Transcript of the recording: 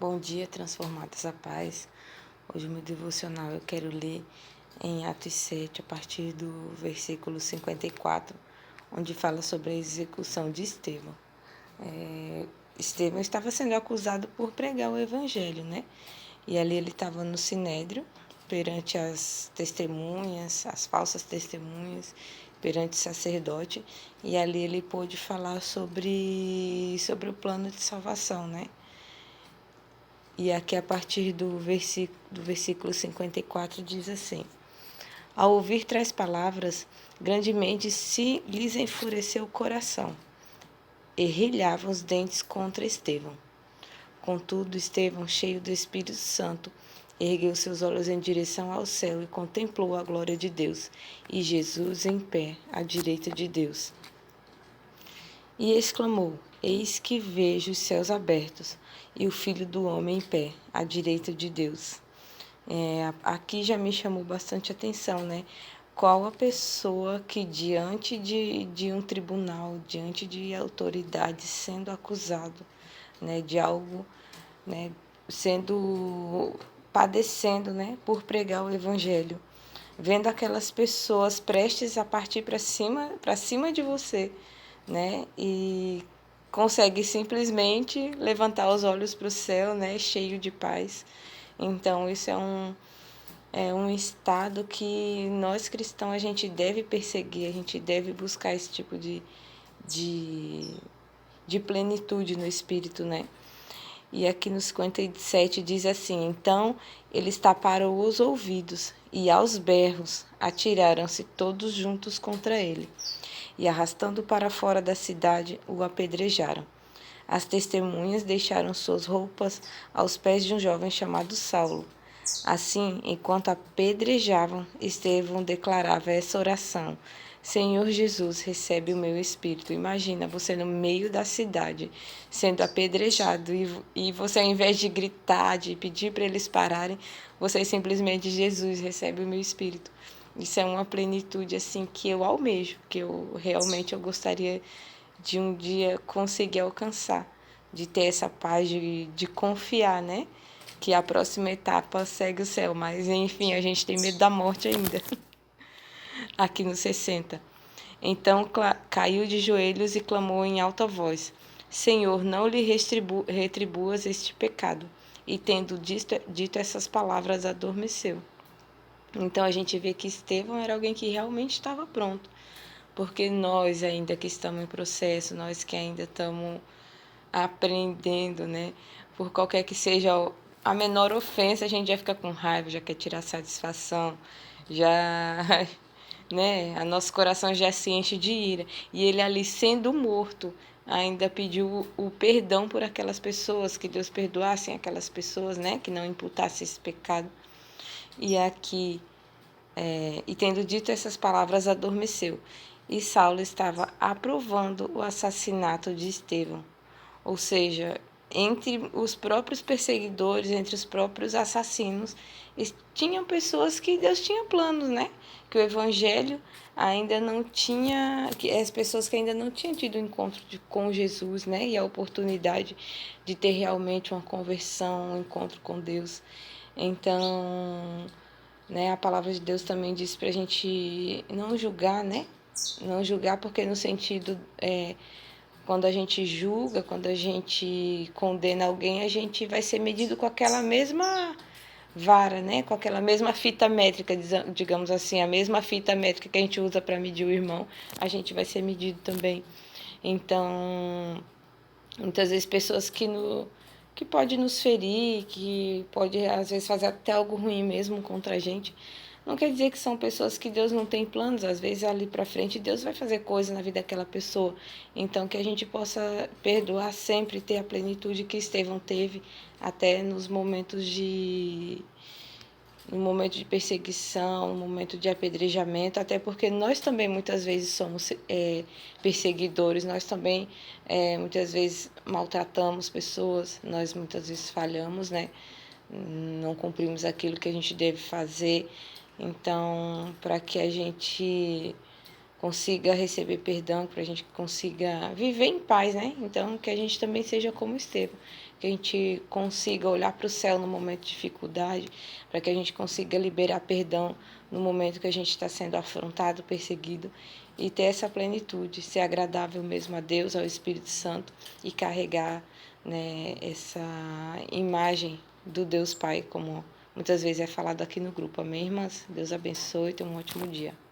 Bom dia, transformados a paz. Hoje, o meu devocional eu quero ler em Atos 7, a partir do versículo 54, onde fala sobre a execução de Estevão. Estevão estava sendo acusado por pregar o evangelho, né? E ali ele estava no sinédrio, perante as testemunhas, as falsas testemunhas, perante o sacerdote, e ali ele pôde falar sobre o plano de salvação, né? E aqui, a partir do versículo 54, diz assim: Ao ouvir tais palavras, grandemente se lhes enfureceu o coração, e rilhavam os dentes contra Estevão. Contudo, Estevão, cheio do Espírito Santo, ergueu seus olhos em direção ao céu e contemplou a glória de Deus, e Jesus em pé, à direita de Deus. E exclamou: Eis que vejo os céus abertos e o Filho do Homem em pé, à direita de Deus. Aqui já me chamou bastante atenção, né? Qual a pessoa que diante de um tribunal, diante de autoridades, sendo acusado, né, de algo, né, sendo padecendo, né, por pregar o evangelho, vendo aquelas pessoas prestes a partir para cima de você, né, e consegue simplesmente levantar os olhos para o céu, né, cheio de paz. Então, isso é um estado que nós cristãos a gente deve perseguir, a gente deve buscar esse tipo de, de plenitude no espírito, né? E aqui no 57 diz assim: Então eles taparam os ouvidos e aos berros atiraram-se todos juntos contra ele, e arrastando para fora da cidade o apedrejaram. As testemunhas deixaram suas roupas aos pés de um jovem chamado Saulo. Assim, enquanto apedrejavam, Estevão declarava essa oração: Senhor Jesus, recebe o meu espírito. Imagina você no meio da cidade, sendo apedrejado, e você, ao invés de gritar, de pedir para eles pararem, você simplesmente: Jesus, recebe o meu espírito. Isso é uma plenitude assim que eu almejo, que eu realmente gostaria de um dia conseguir alcançar, de ter essa paz, de confiar, né? Que a próxima etapa segue o céu, mas enfim, a gente tem medo da morte ainda, aqui no 60. Então caiu de joelhos e clamou em alta voz: Senhor, não lhe retribuas este pecado. E tendo dito essas palavras, adormeceu. Então a gente vê que Estevão era alguém que realmente estava pronto, porque nós ainda que estamos em processo, nós que ainda estamos aprendendo, né? Por qualquer que seja a menor ofensa, a gente já fica com raiva, já quer tirar satisfação, já, né? A nosso coração já se enche de ira. E ele ali sendo morto, ainda pediu o perdão por aquelas pessoas, que Deus perdoasse aquelas pessoas, né? Que não imputasse esse pecado. E aqui, e tendo dito essas palavras, adormeceu. E Saulo estava aprovando o assassinato de Estevão. Ou seja, entre os próprios perseguidores, entre os próprios assassinos, tinham pessoas que Deus tinha planos, né? Que o evangelho ainda não tinha, que as pessoas que ainda não tinham tido encontro com Jesus, né? E a oportunidade de ter realmente uma conversão, um encontro com Deus. Então, né, a palavra de Deus também diz para a gente não julgar, né? Não julgar porque no sentido quando a gente julga, quando a gente condena alguém, a gente vai ser medido com aquela mesma vara, né? Com aquela mesma fita métrica, digamos assim, a mesma fita métrica que a gente usa para medir o irmão, a gente vai ser medido também. Então, muitas vezes pessoas que pode nos ferir, que pode às vezes fazer até algo ruim mesmo contra a gente, não quer dizer que são pessoas que Deus não tem planos. Às vezes ali para frente Deus vai fazer coisas na vida daquela pessoa. Então que a gente possa perdoar sempre, ter a plenitude que Estevão teve até no momento de perseguição, no momento de apedrejamento, até porque nós também muitas vezes somos perseguidores, nós também muitas vezes maltratamos pessoas, nós muitas vezes falhamos, né? Não cumprimos aquilo que a gente deve fazer. Então, para que a gente consiga receber perdão, para a gente consiga viver em paz, né? Então, que a gente também seja como Estevão, que a gente consiga olhar para o céu no momento de dificuldade, para que a gente consiga liberar perdão no momento que a gente está sendo afrontado, perseguido, e ter essa plenitude, ser agradável mesmo a Deus, ao Espírito Santo, e carregar, né, essa imagem do Deus Pai, como muitas vezes é falado aqui no grupo. Amém, irmãs? Deus abençoe e tenha um ótimo dia.